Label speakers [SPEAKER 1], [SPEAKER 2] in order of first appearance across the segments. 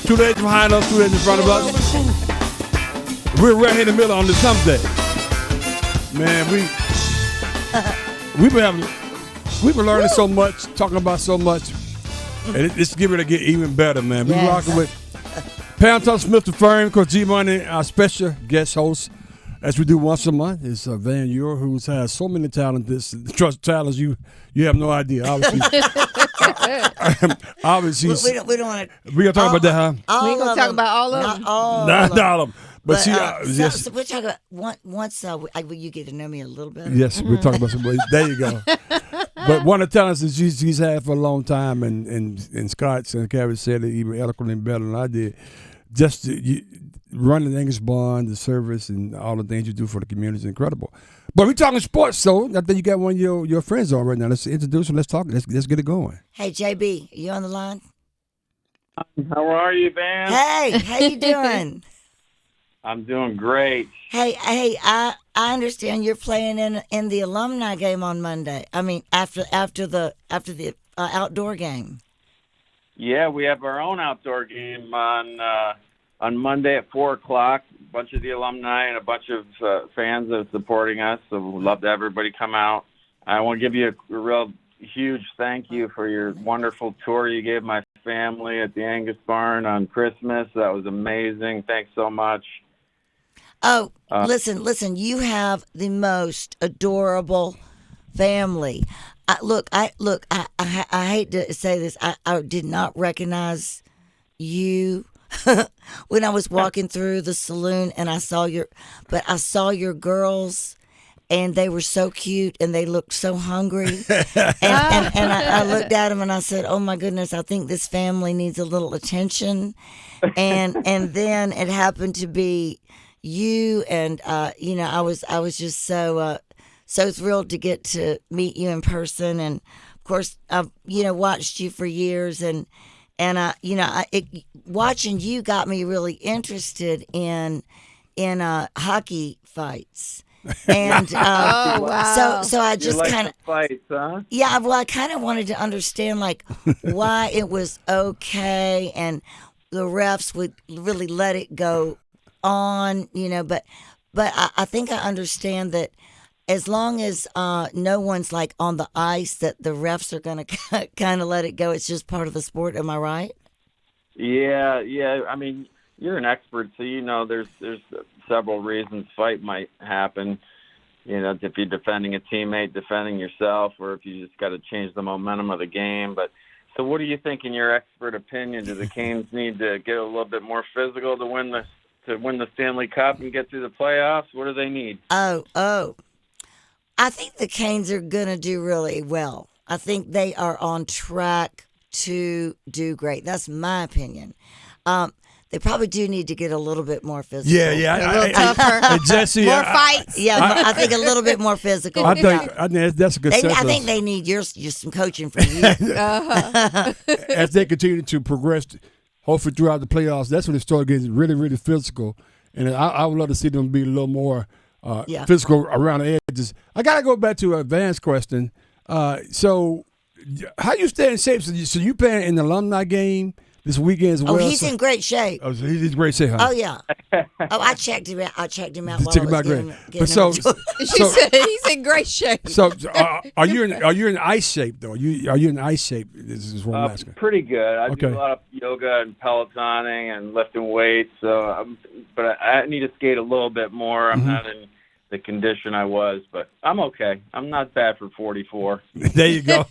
[SPEAKER 1] 2 days behind us, 2 days in front of us. We're right here in the middle on this hump day. Man, we've been learning so much, talking about so much, and it's getting to get even better, man. We're rocking with Pam Smith the Firm, Coach G Money, our special guest host, as we do once a month, is Van Eure, who has so many talents. Talents you have no idea. Obviously,
[SPEAKER 2] we don't want to.
[SPEAKER 1] We gonna talk about that, huh?
[SPEAKER 3] We ain't gonna talk about all of them.
[SPEAKER 1] Not all of them. But see,
[SPEAKER 2] so we're talking about once you get to know me a little bit.
[SPEAKER 1] Yes, we're talking about somebody. There you go. But one of the talents that she's had for a long time, and Scott and Carrie said it even eloquently better than I did. Just running the English Bond, the service, and all the things you do for the community is incredible. But we're talking sports, so I think you got one of your friends on right now. Let's introduce him. Let's talk. Let's get it going.
[SPEAKER 2] Hey, JB, you on the line?
[SPEAKER 4] How are you, Van?
[SPEAKER 2] Hey, how you doing?
[SPEAKER 4] I'm doing great.
[SPEAKER 2] Hey, I understand you're playing in the alumni game on Monday. I mean, after the outdoor game.
[SPEAKER 4] Yeah, we have our own outdoor game on Monday at 4:00. A bunch of the alumni and a bunch of fans are supporting us, so we'd love to have everybody come out. I want to give you a real huge thank you for your wonderful tour you gave my family at the Angus Barn on Christmas. That was amazing. Thanks so much.
[SPEAKER 2] Oh, listen, you have the most adorable family. I hate to say this. I did not recognize you when I was walking through the saloon, and I saw your girls, and they were so cute, and they looked so hungry. and I looked at them, and I said, "Oh my goodness, I think this family needs a little attention." And then it happened to be you, and I was just so thrilled to get to meet you in person, and of course I've watched you for years, and watching you got me really interested in hockey fights. And
[SPEAKER 3] oh, wow.
[SPEAKER 2] so I just
[SPEAKER 4] like
[SPEAKER 2] kind of
[SPEAKER 4] fights, huh?
[SPEAKER 2] Yeah, well, I kind of wanted to understand like why it was okay, and the refs would really let it go on, but I think I understand that as long as no one's like on the ice, that the refs are going to kind of let it go. It's just part of the sport. Am I right?
[SPEAKER 4] Yeah. I mean, you're an expert, so there's several reasons fight might happen. If you're defending a teammate, defending yourself, or if you just got to change the momentum of the game. But so, what do you think, in your expert opinion? Do the Canes need to get a little bit more physical to win the Stanley Cup and get through the playoffs? What do they need?
[SPEAKER 2] Oh. I think the Canes are going to do really well. I think they are on track to do great. That's my opinion. They probably do need to get a little bit more physical.
[SPEAKER 3] A little tougher.
[SPEAKER 1] Jesse,
[SPEAKER 3] more fights.
[SPEAKER 2] Yeah, I think a little bit more physical.
[SPEAKER 1] I think that's a good sense.
[SPEAKER 2] I think they need some coaching from you.
[SPEAKER 1] As they continue to progress, hopefully throughout the playoffs, that's when they start getting really, really physical. And I would love to see them be a little more physical around the edges. I got to go back to Van's question. So how you stay in shape? So you playing in the alumni game this weekend as well?
[SPEAKER 2] Oh, he's in great shape.
[SPEAKER 1] Oh, so he's in great shape, huh?
[SPEAKER 2] Oh, yeah. I checked him out. I checked him out while
[SPEAKER 1] Check
[SPEAKER 2] I
[SPEAKER 1] him
[SPEAKER 2] was
[SPEAKER 1] out,
[SPEAKER 2] getting,
[SPEAKER 1] great.
[SPEAKER 2] getting
[SPEAKER 1] But so,
[SPEAKER 3] She said he's in great shape.
[SPEAKER 1] So are you in ice shape though? Are you in ice shape? This is what I'm asking.
[SPEAKER 4] Pretty good. I
[SPEAKER 1] Okay.
[SPEAKER 4] do a lot of yoga and pelotoning and lifting weights. So, but I need to skate a little bit more. I'm not in the condition I was, but I'm okay. I'm not bad for 44.
[SPEAKER 1] There you go.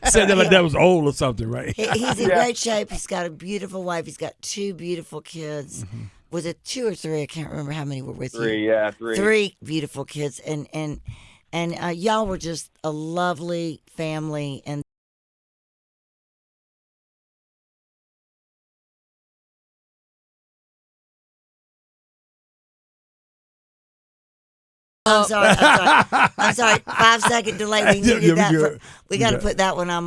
[SPEAKER 1] Said that like that was old or something, right?
[SPEAKER 2] He's in great shape. He's got a beautiful wife. He's got 2 beautiful kids. Was it 2 or 3? I can't remember how many were with you.
[SPEAKER 4] 3, yeah, 3.
[SPEAKER 2] 3 beautiful kids, and y'all were just a lovely family. And I'm sorry. 5-second delay. We needed that. We got to put that one on.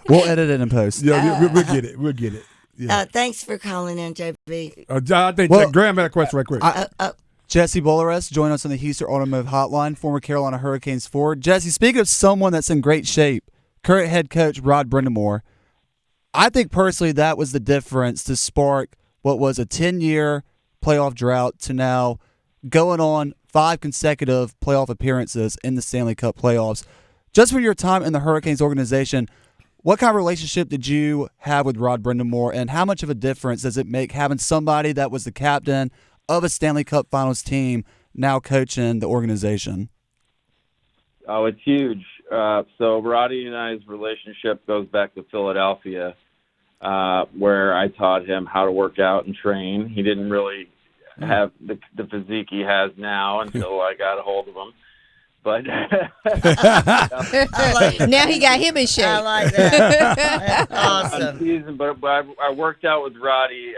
[SPEAKER 5] We'll edit it in post.
[SPEAKER 1] Yeah, we'll get it. We'll get it. Yeah.
[SPEAKER 2] Thanks for calling in, JB.
[SPEAKER 1] I think Graham had a question right quick.
[SPEAKER 5] Jesse Bolares joined us on the Houston Automotive Hotline, former Carolina Hurricanes forward. Jesse, speaking of someone that's in great shape, current head coach Rod Brindamore I think personally that was the difference to spark what was a 10-year playoff drought to now going on 5 consecutive playoff appearances in the Stanley Cup playoffs. Just for your time in the Hurricanes organization, what kind of relationship did you have with Rod Brindamore, and how much of a difference does it make having somebody that was the captain of a Stanley Cup Finals team now coaching the organization?
[SPEAKER 4] Oh, it's huge. So Roddy and I's relationship goes back to Philadelphia, where I taught him how to work out and train. He didn't really have the physique he has now until I got a hold of him. But
[SPEAKER 3] now he got him in shape.
[SPEAKER 2] I like that. That's awesome.
[SPEAKER 4] But I worked out with Roddy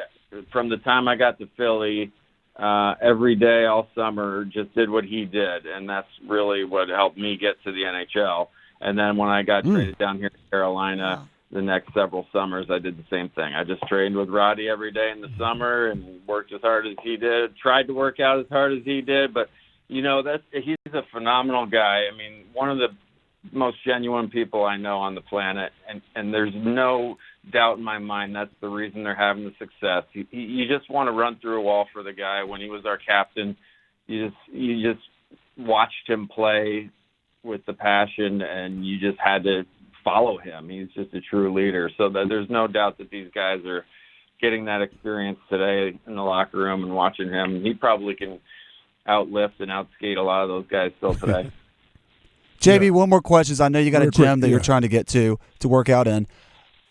[SPEAKER 4] from the time I got to Philly. Every day all summer, just did what he did, and that's really what helped me get to the NHL. And then when I got traded down here to Carolina, the next several summers, I did the same thing. I just trained with Roddy every day in the summer and worked as hard as he did, tried to work out as hard as he did. But, he's a phenomenal guy. I mean, one of the most genuine people I know on the planet, and there's no doubt in my mind that's the reason they're having the success. You just want to run through a wall for the guy. When he was our captain, you just watched him play with the passion, and you just had to follow him. He's just a true leader. So there's no doubt that these guys are getting that experience today in the locker room and watching him. He probably can outlift and outskate a lot of those guys still today.
[SPEAKER 5] JB, one more question. I know you got a gym that you're trying to get to work out in.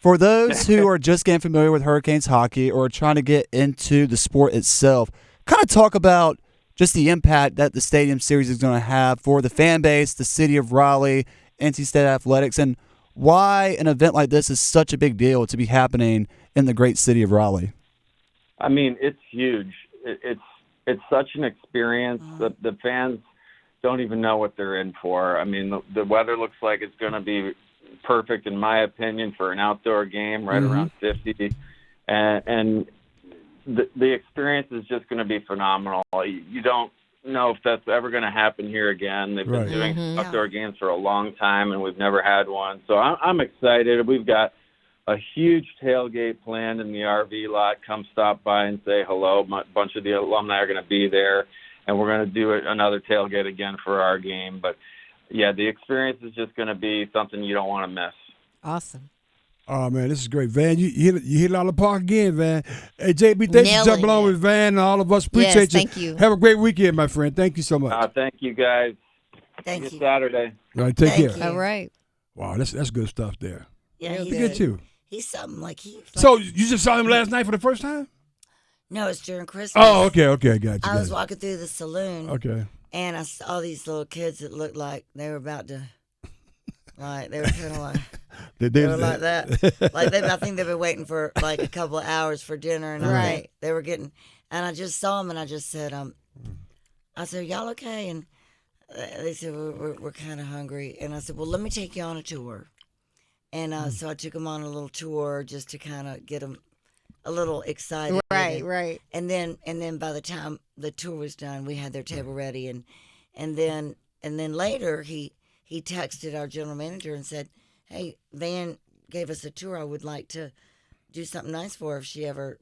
[SPEAKER 5] For those who are just getting familiar with Hurricanes hockey or trying to get into the sport itself, kind of talk about just the impact that the Stadium Series is going to have for the fan base, the city of Raleigh, NC State Athletics, and why an event like this is such a big deal to be happening in the great city of Raleigh.
[SPEAKER 4] I mean, it's huge. It's such an experience that the fans don't even know what they're in for. I mean, the weather looks like it's going to be perfect, in my opinion, for an outdoor game, right around 50. And the experience is just going to be phenomenal. You don't know if that's ever going to happen here again. They've been doing outdoor games for a long time, and we've never had one. So I'm excited. We've got a huge tailgate planned in the RV lot. Come stop by and say hello. A bunch of the alumni are going to be there, and we're going to do another tailgate again for our game. But, yeah, the experience is just going to be something you don't want to miss.
[SPEAKER 3] Awesome.
[SPEAKER 1] Oh, man, this is great. Van, you hit it out of the park again, Van. Hey, JB, thanks for jumping on with Van and all of us. Appreciate you.
[SPEAKER 3] Thank you.
[SPEAKER 1] Have a great weekend, my friend. Thank you so much.
[SPEAKER 4] Thank you, guys.
[SPEAKER 2] Thank
[SPEAKER 4] See
[SPEAKER 2] you.
[SPEAKER 4] Saturday.
[SPEAKER 1] All right, take care.
[SPEAKER 2] You.
[SPEAKER 3] All right.
[SPEAKER 1] Wow, that's good stuff there.
[SPEAKER 2] Yeah,
[SPEAKER 1] Look at you.
[SPEAKER 2] He's something like he.
[SPEAKER 1] So you just saw him last night for the first time?
[SPEAKER 2] No, it's during Christmas.
[SPEAKER 1] Oh, okay, got you.
[SPEAKER 2] I was walking through the saloon.
[SPEAKER 1] Okay.
[SPEAKER 2] And I saw these little kids that looked like they were about to, like they were kind of like they were like that. Like I think they've been waiting for like a couple of hours for dinner, and I think they were getting. And I just saw them, and I just said, I said, "Y'all okay?" And they said, "We're kind of hungry." And I said, "Well, let me take you on a tour." And so I took them on a little tour just to kind of get them a little excited.
[SPEAKER 3] Right.
[SPEAKER 2] And then by the time the tour was done, we had their table ready, and then later he texted our general manager and said, "Hey, Van gave us a tour. I would like to do something nice for her if she ever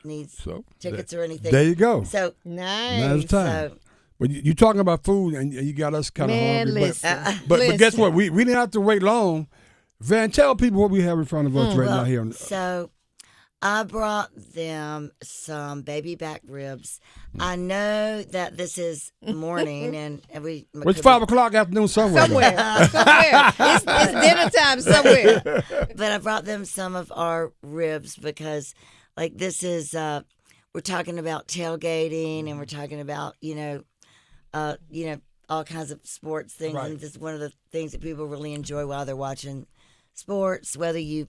[SPEAKER 2] needs tickets or anything."
[SPEAKER 1] There you go.
[SPEAKER 2] So
[SPEAKER 3] nice.
[SPEAKER 1] Now's the time.
[SPEAKER 2] So,
[SPEAKER 1] But you talking about food, and you got us kind of hungry.
[SPEAKER 3] Listen,
[SPEAKER 1] but guess what? We didn't have to wait long. Van, tell people what we have in front of us right now here.
[SPEAKER 2] So I brought them some baby back ribs. I know that this is morning, and we.
[SPEAKER 1] It's 5 o'clock afternoon somewhere.
[SPEAKER 3] Somewhere. It's dinner time somewhere.
[SPEAKER 2] But I brought them some of our ribs because, like, this is we're talking about tailgating, and we're talking about all kinds of sports things, and this is one of the things that people really enjoy while they're watching sports. Whether you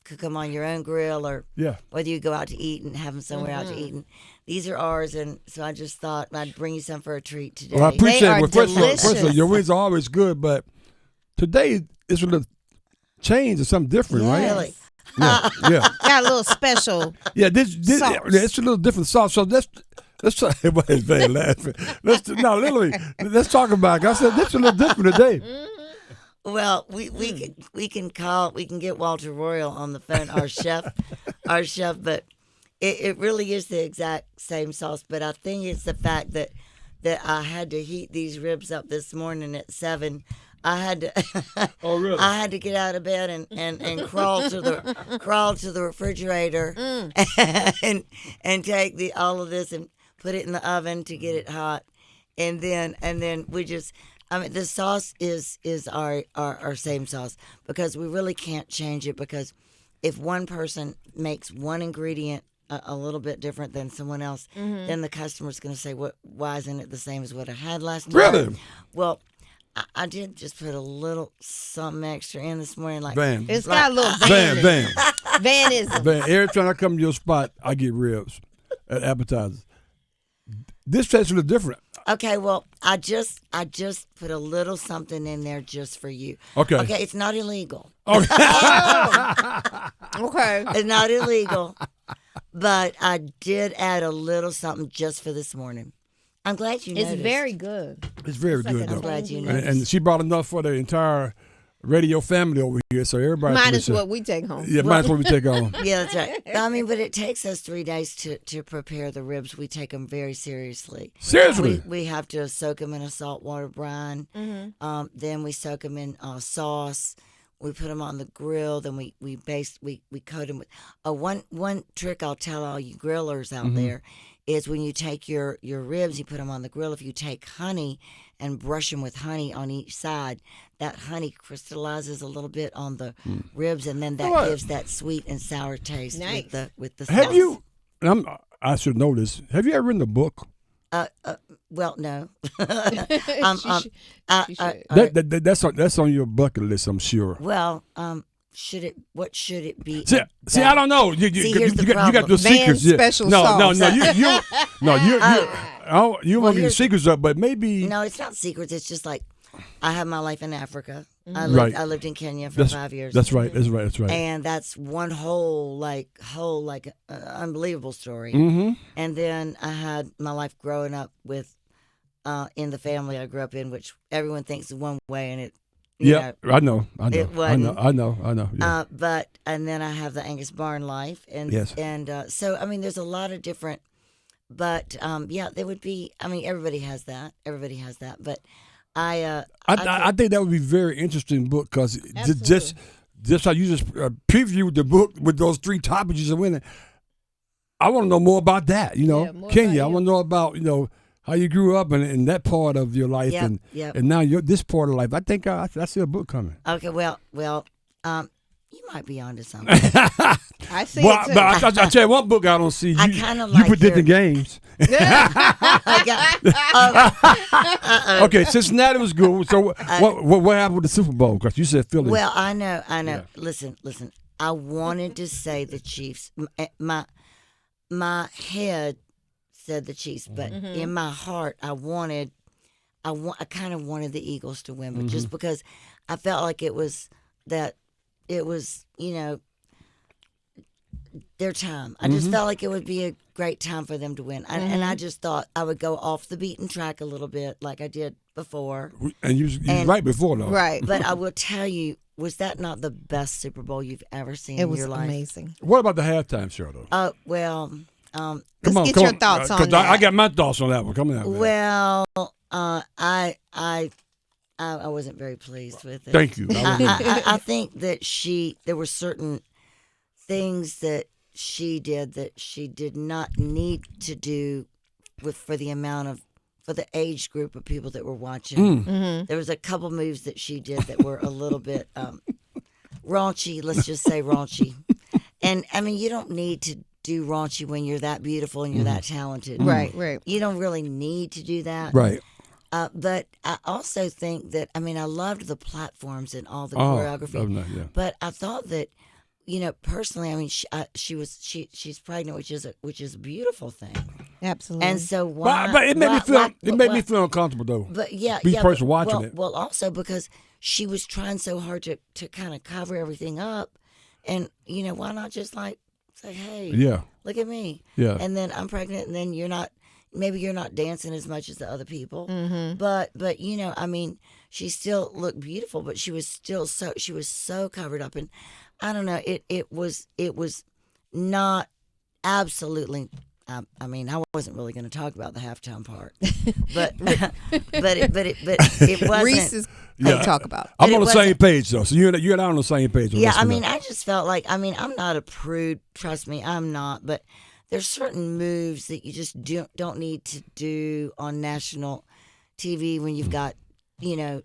[SPEAKER 2] cook them on your own grill or whether you go out to eat and have them somewhere out to eat. And these are ours, and so I just thought I'd bring you some for a treat today.
[SPEAKER 1] Well, I appreciate
[SPEAKER 3] They are
[SPEAKER 1] it. Well, first of all, your wings are always good, but today it's a little change or something different, right?
[SPEAKER 2] Really?
[SPEAKER 1] Yeah.
[SPEAKER 3] Got a little special.
[SPEAKER 1] Yeah, this
[SPEAKER 3] sauce.
[SPEAKER 1] it's a little different sauce. So let's try. Everybody's very laughing. Let's talk about it. I said this is a little different today.
[SPEAKER 2] Well, we can get Walter Royal on the phone, our chef, but it really is the exact same sauce. But I think it's the fact that I had to heat these ribs up this morning at 7. I had to.
[SPEAKER 1] Oh, really?
[SPEAKER 2] I had to get out of bed and crawl to the refrigerator and take all of this and put it in the oven to get it hot, and then we just. I mean, the sauce is our same sauce because we really can't change it, because if one person makes one ingredient a little bit different than someone else, then the customer's going to say, why isn't it the same as what I had last night?
[SPEAKER 1] Really?
[SPEAKER 2] Well, I did just put a little something extra in this morning. Like
[SPEAKER 1] Van.
[SPEAKER 3] It's got a little
[SPEAKER 1] Van.
[SPEAKER 3] Vanism.
[SPEAKER 1] Van. Every time I come to your spot, I get ribs at appetizers. This tastes a little different.
[SPEAKER 2] Okay, well, I just put a little something in there just for you.
[SPEAKER 1] Okay.
[SPEAKER 2] Okay, it's not illegal.
[SPEAKER 3] Okay.
[SPEAKER 2] It's not illegal, but I did add a little something just for this morning. I'm glad you noticed.
[SPEAKER 3] It's very good.
[SPEAKER 1] It's very good,
[SPEAKER 2] I'm
[SPEAKER 1] though.
[SPEAKER 2] glad you
[SPEAKER 1] And,
[SPEAKER 2] noticed.
[SPEAKER 1] and she brought enough for the entire radio family over here, so everybody.
[SPEAKER 3] Minus what we take home.
[SPEAKER 1] Yeah, minus what we take on.
[SPEAKER 2] Yeah, that's right. I mean, but it takes us 3 days to prepare the ribs. We take them very seriously.
[SPEAKER 1] Seriously?
[SPEAKER 2] We have to soak them in a saltwater brine.
[SPEAKER 3] Mm-hmm.
[SPEAKER 2] Then we soak them in sauce. We put them on the grill. Then we coat them with. One trick I'll tell all you grillers out there is when you take your ribs, you put them on the grill. If you take honey and brush them with honey on each side, that honey crystallizes a little bit on the ribs, and then that gives that sweet and sour taste
[SPEAKER 3] Nice.
[SPEAKER 2] with the sauce.
[SPEAKER 1] Have you? I should know this. Have you ever written a book?
[SPEAKER 2] Well, no.
[SPEAKER 3] She should.
[SPEAKER 1] That's on your bucket list, I'm sure.
[SPEAKER 2] Well, what should it be?
[SPEAKER 1] See, I don't know. You
[SPEAKER 2] here's the
[SPEAKER 1] got
[SPEAKER 2] problem.
[SPEAKER 1] the
[SPEAKER 3] Van's
[SPEAKER 1] secrets. Yeah.
[SPEAKER 3] special
[SPEAKER 1] no,
[SPEAKER 3] sauce.
[SPEAKER 1] you won't get the secrets up, but maybe.
[SPEAKER 2] No, it's not secrets. It's just like I have my life in Africa. I
[SPEAKER 1] Right.
[SPEAKER 2] lived in Kenya for 5 years.
[SPEAKER 1] That's right. That's right.
[SPEAKER 2] And that's one whole unbelievable story.
[SPEAKER 1] Mm-hmm.
[SPEAKER 2] And then I had my life growing up with in the family I grew up in, which everyone thinks is one way, and it.
[SPEAKER 1] Yeah, I know.
[SPEAKER 2] it wasn't.
[SPEAKER 1] I know. Yeah.
[SPEAKER 2] And then I have the Angus Barn life, and
[SPEAKER 1] Yes.
[SPEAKER 2] so I mean, there's a lot of different. But yeah, there would be. I mean, everybody has that. But I
[SPEAKER 1] think that would be a very interesting book because
[SPEAKER 3] Absolutely.
[SPEAKER 1] just how you just previewed the book with those 3 topics you're winning. I want to know more about that.
[SPEAKER 3] Yeah, more
[SPEAKER 1] Kenya.
[SPEAKER 3] about
[SPEAKER 1] I
[SPEAKER 3] you.
[SPEAKER 1] want to know about how you grew up and that part of your life,
[SPEAKER 2] Yep,
[SPEAKER 1] and
[SPEAKER 2] yep.
[SPEAKER 1] and now this part of life. I think I see a book coming.
[SPEAKER 2] okay. Well, you might be onto something.
[SPEAKER 3] I see
[SPEAKER 1] Well,
[SPEAKER 3] it too.
[SPEAKER 1] but I tell you one book I don't see.
[SPEAKER 2] I
[SPEAKER 1] You,
[SPEAKER 2] kinda
[SPEAKER 1] you
[SPEAKER 2] like
[SPEAKER 1] predicting
[SPEAKER 2] your-
[SPEAKER 1] games.
[SPEAKER 2] I got,
[SPEAKER 1] Okay, Cincinnati was good. So what happened with the Super Bowl? Because you said Philly.
[SPEAKER 2] well, I know.
[SPEAKER 1] Yeah.
[SPEAKER 2] Listen. I wanted to say the Chiefs. My head said the Chiefs, but in my heart, I kind of wanted the Eagles to win, but just because I felt like it was their time. I just felt like it would be a great time for them to win, and I just thought I would go off the beaten track a little bit, like I did before.
[SPEAKER 1] and you was right before though.
[SPEAKER 3] Right.
[SPEAKER 2] But I will tell you, was that not the best Super Bowl you've ever seen
[SPEAKER 3] It
[SPEAKER 2] in
[SPEAKER 3] was
[SPEAKER 2] your life?
[SPEAKER 3] amazing.
[SPEAKER 1] What about the halftime show though?
[SPEAKER 2] Well,
[SPEAKER 3] Let's get your thoughts on
[SPEAKER 1] 'cause
[SPEAKER 3] that.
[SPEAKER 1] I got my thoughts on that one. Come on.
[SPEAKER 2] well, I wasn't very pleased with it.
[SPEAKER 1] Thank you.
[SPEAKER 2] I think that there were certain things that she did that she did not need to do for the age group of people that were watching. There was a couple moves that she did that were a little bit raunchy. Let's just say raunchy. And I mean, you don't need to do raunchy when you're that beautiful and you're that talented.
[SPEAKER 3] Right.
[SPEAKER 2] You don't really need to do that.
[SPEAKER 1] Right.
[SPEAKER 2] But I also think that I loved the platforms and all the choreography.
[SPEAKER 1] Yeah.
[SPEAKER 2] But I thought that, personally, I mean, she's pregnant, which is a beautiful thing.
[SPEAKER 3] Absolutely.
[SPEAKER 2] And so why?
[SPEAKER 1] But it made me feel
[SPEAKER 2] why-
[SPEAKER 1] feel uncomfortable though.
[SPEAKER 2] But yeah,
[SPEAKER 1] Be
[SPEAKER 2] yeah,
[SPEAKER 1] person
[SPEAKER 2] but-
[SPEAKER 1] watching
[SPEAKER 2] well,
[SPEAKER 1] it.
[SPEAKER 2] Well, also because she was trying so hard to kind of cover everything up, and why not just like say, hey,
[SPEAKER 1] Yeah.
[SPEAKER 2] look at me,
[SPEAKER 1] Yeah.
[SPEAKER 2] and then I'm pregnant, and then maybe you're not dancing as much as the other people,
[SPEAKER 3] Mm-hmm.
[SPEAKER 2] but I mean, she still looked beautiful, but she was so covered up, and I don't know. It was not absolutely. I mean, I wasn't really going to talk about the halftime part, but it wasn't.
[SPEAKER 3] Reese is going to talk about it.
[SPEAKER 1] I'm on the same page though, so you and I are on the same page.
[SPEAKER 2] Yeah, I mean, I just felt like, I'm not a prude. Trust me, I'm not. But there's certain moves that you just don't need to do on national TV when you've got 8,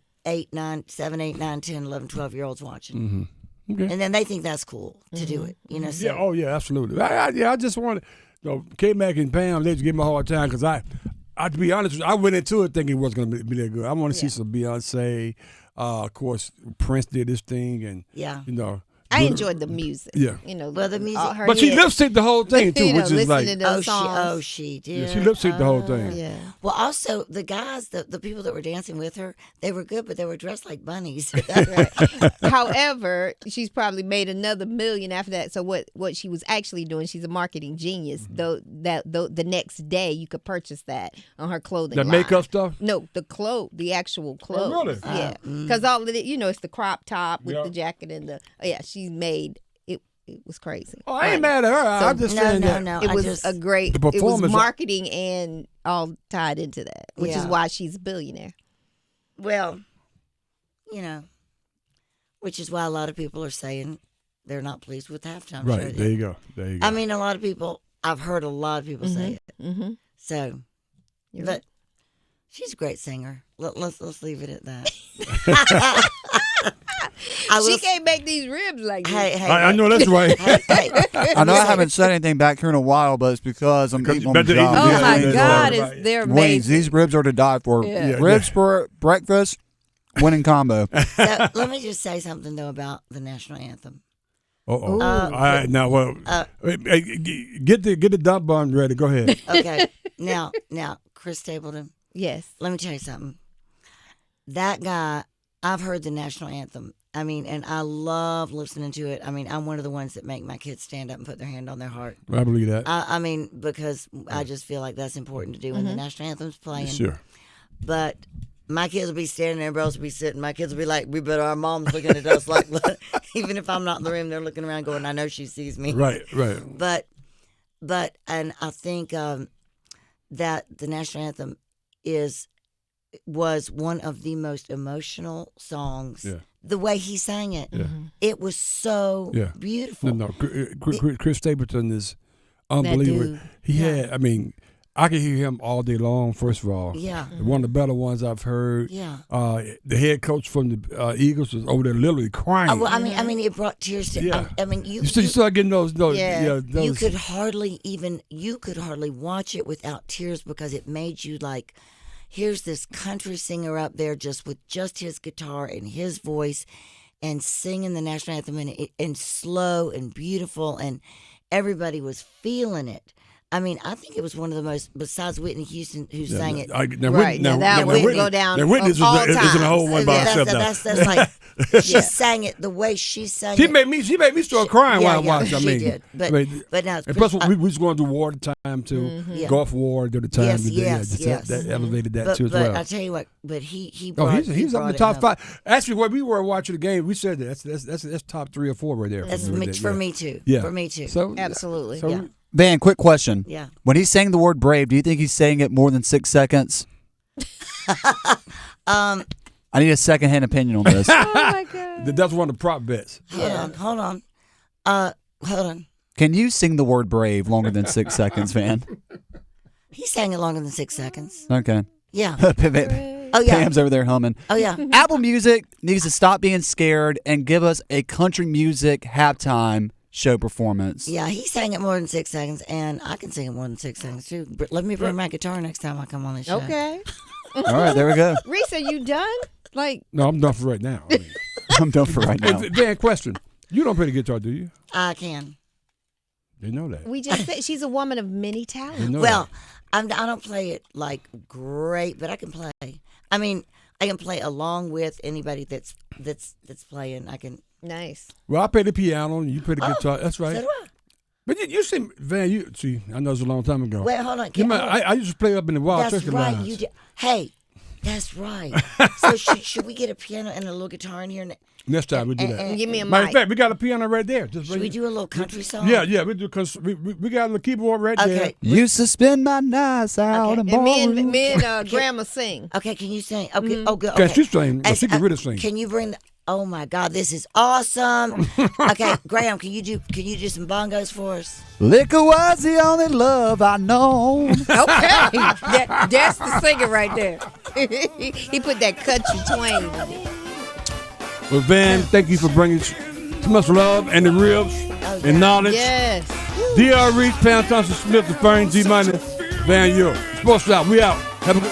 [SPEAKER 2] 9, 7, 8, 9, 10, 11, 12-year-olds watching.
[SPEAKER 1] Mm-hmm. Okay.
[SPEAKER 2] And then they think that's cool to do it. So.
[SPEAKER 1] Yeah. Oh yeah. Absolutely. I just wanted. K-Mac and Pam, they just give me a hard time because to be honest with you, I went into it thinking it wasn't going to be that good. I want to see some Beyonce. Of course, Prince did his thing, and
[SPEAKER 3] I enjoyed the music.
[SPEAKER 1] Yeah.
[SPEAKER 2] Well, the music.
[SPEAKER 1] But she lip synced the whole thing too, which is like,
[SPEAKER 2] she did.
[SPEAKER 1] Yeah, she lip synced the whole thing.
[SPEAKER 3] Yeah.
[SPEAKER 2] Well, also the guys, the people that were dancing with her, they were good, but they were dressed like bunnies.
[SPEAKER 3] However, she's probably made another $1 million after that. So what she was actually doing, she's a marketing genius. Though the next day you could purchase that on her clothing.
[SPEAKER 1] That
[SPEAKER 3] line.
[SPEAKER 1] makeup stuff.
[SPEAKER 3] No, the actual clothes.
[SPEAKER 1] Oh, really?
[SPEAKER 3] Yeah, because all of it, it's the crop top with the jacket and she's made it. It was crazy.
[SPEAKER 1] Oh, I ain't mad at her. I'm just saying that.
[SPEAKER 2] No.
[SPEAKER 3] It was a great.
[SPEAKER 1] The
[SPEAKER 3] It was
[SPEAKER 1] performance-
[SPEAKER 3] marketing and all tied into that, which is why she's a billionaire.
[SPEAKER 2] Well, which is why a lot of people are saying they're not pleased with the halftime show.
[SPEAKER 1] Right. There you go.
[SPEAKER 2] I mean, a lot of people. I've heard a lot of people say it.
[SPEAKER 3] Mm-hmm.
[SPEAKER 2] So, but she's a great singer. Let's leave it at that.
[SPEAKER 3] She can't make these ribs like this.
[SPEAKER 2] Hey,
[SPEAKER 1] I know that's right.
[SPEAKER 2] hey,
[SPEAKER 5] I know I haven't said anything back here in a while, but it's because I'm eating on the
[SPEAKER 1] Better eat
[SPEAKER 5] job.
[SPEAKER 3] Oh
[SPEAKER 1] Yeah,
[SPEAKER 3] my
[SPEAKER 1] yeah,
[SPEAKER 3] God,
[SPEAKER 1] yeah.
[SPEAKER 3] they're
[SPEAKER 5] Wings.
[SPEAKER 3] amazing.
[SPEAKER 5] These ribs are to die for.
[SPEAKER 3] Yeah.
[SPEAKER 5] Ribs for breakfast, winning combo.
[SPEAKER 2] so, let me just say something though about the national anthem.
[SPEAKER 1] Uh-oh. All right, now, get the dump bun ready. Go ahead.
[SPEAKER 2] Okay, now, Chris Stapleton.
[SPEAKER 3] Yes.
[SPEAKER 2] Let me tell you something. That guy, I've heard the national anthem. I mean, and I love listening to it. I mean, I'm one of the ones that make my kids stand up and put their hand on their heart.
[SPEAKER 1] I believe that.
[SPEAKER 2] I mean, because I just feel like that's important to do when the national anthem's playing.
[SPEAKER 1] Sure.
[SPEAKER 2] But my kids will be standing there, everybody else will be sitting. My kids will be like, our mom's looking at us like, even if I'm not in the room, they're looking around going, I know she sees me.
[SPEAKER 1] Right.
[SPEAKER 2] But and I think that the national anthem was one of the most emotional songs.
[SPEAKER 1] Yeah.
[SPEAKER 2] The way he sang it, it was so beautiful.
[SPEAKER 1] No. Chris Stapleton is unbelievable.
[SPEAKER 3] dude.
[SPEAKER 1] He had, I mean, I can hear him all day long, first of all.
[SPEAKER 2] Yeah.
[SPEAKER 1] One of the better ones I've heard.
[SPEAKER 2] Yeah.
[SPEAKER 1] The head coach from the Eagles was over there literally crying.
[SPEAKER 2] Well, I mean, it brought tears to.
[SPEAKER 1] Yeah.
[SPEAKER 2] I mean, you
[SPEAKER 1] start getting those.
[SPEAKER 3] Yeah.
[SPEAKER 1] Those,
[SPEAKER 2] you could hardly watch it without tears because it made you like, here's this country singer up there just with just his guitar and his voice, and singing the national anthem and slow and beautiful, and everybody was feeling it. I mean, I think it was one of the most, besides Whitney Houston, who sang it.
[SPEAKER 3] That would go down.
[SPEAKER 1] Now Whitney is in a whole one by herself.
[SPEAKER 2] That's like she sang it the way she sang
[SPEAKER 1] She
[SPEAKER 2] it.
[SPEAKER 1] made me start crying while I watched. I mean,
[SPEAKER 2] she did. But now,
[SPEAKER 1] and plus we was going through war at the time too. Gulf War at the time.
[SPEAKER 2] Yes.
[SPEAKER 1] That elevated that too as
[SPEAKER 2] but
[SPEAKER 1] well.
[SPEAKER 2] I tell you what, but he
[SPEAKER 1] Oh,
[SPEAKER 2] brought,
[SPEAKER 1] he's up in
[SPEAKER 2] brought
[SPEAKER 1] the
[SPEAKER 2] it
[SPEAKER 1] top
[SPEAKER 2] home.
[SPEAKER 1] 5. Actually, when we were watching the game, we said that's top 3 or 4 right there.
[SPEAKER 2] That's for me too.
[SPEAKER 1] Yeah.
[SPEAKER 2] For me too.
[SPEAKER 1] So
[SPEAKER 3] Absolutely.
[SPEAKER 1] So,
[SPEAKER 2] Yeah.
[SPEAKER 5] Van, quick question.
[SPEAKER 2] Yeah.
[SPEAKER 5] When he's saying the word brave, do you think he's saying it more than 6 seconds? I need a secondhand opinion on this.
[SPEAKER 3] Oh my God.
[SPEAKER 1] That's one of the prop bets.
[SPEAKER 2] Hold on.
[SPEAKER 5] Can you sing the word brave longer than 6 seconds, Van?
[SPEAKER 2] He sang it longer than 6 seconds.
[SPEAKER 5] Okay.
[SPEAKER 2] Yeah.
[SPEAKER 5] Oh,
[SPEAKER 2] Oh yeah.
[SPEAKER 5] Pam's over there humming.
[SPEAKER 2] Oh yeah.
[SPEAKER 5] Apple Music needs to stop being scared and give us a country music halftime show performance.
[SPEAKER 2] Yeah, he sang it more than 6 seconds, and I can sing it more than 6 seconds too. But let me bring my guitar next time I come on this show.
[SPEAKER 3] Okay.
[SPEAKER 5] All right, there we go.
[SPEAKER 3] Reese, are you done? Like,
[SPEAKER 1] No, I'm done for right now. I mean.
[SPEAKER 5] I'm done for right now.
[SPEAKER 1] Hey, Dan, question. You don't play the guitar, do you?
[SPEAKER 2] I can.
[SPEAKER 1] They know that.
[SPEAKER 3] we just said she's a woman of many talents.
[SPEAKER 1] They know
[SPEAKER 2] Well, I don't play it like great, but I can play. I mean, I can play along with anybody that's playing. I can.
[SPEAKER 3] Nice.
[SPEAKER 1] Well, I play the piano and you play the guitar. That's right.
[SPEAKER 2] So do I.
[SPEAKER 1] But you see, Van, I know it's a long time ago.
[SPEAKER 2] Wait, hold on.
[SPEAKER 1] I used to play up in the Wild
[SPEAKER 2] That's
[SPEAKER 1] Turkey
[SPEAKER 2] right.
[SPEAKER 1] Lines.
[SPEAKER 2] You did. Hey, That's right. So should we get a piano and a little guitar in here?
[SPEAKER 1] Next time we do that.
[SPEAKER 2] And
[SPEAKER 3] Give me a
[SPEAKER 1] Matter of
[SPEAKER 3] mic.
[SPEAKER 1] fact, we got a piano right there. Just
[SPEAKER 2] should we do a little country song?
[SPEAKER 1] Yeah, we do. Cause we got the keyboard right there.
[SPEAKER 2] Okay.
[SPEAKER 5] Used to spend my nights out in
[SPEAKER 3] And
[SPEAKER 5] ballroom.
[SPEAKER 3] me and Grandma sing.
[SPEAKER 2] Okay, can you sing? Okay, oh, good.
[SPEAKER 1] Can
[SPEAKER 2] Okay.
[SPEAKER 1] she sing? She can really sing.
[SPEAKER 2] Can you bring the? Oh my God, this is awesome. Okay, Graham, can you do some bongos for us?
[SPEAKER 5] Liquor was the only love I know.
[SPEAKER 3] Okay, that's the singer right there. He put that country twang in it.
[SPEAKER 1] Well, Van, thank you for bringing so much love and the ribs and knowledge.
[SPEAKER 3] Yes.
[SPEAKER 1] DR Reach, Pam Thompson Smith, the Fern G Money, Van Eure. Sports Stop, we out. Have a good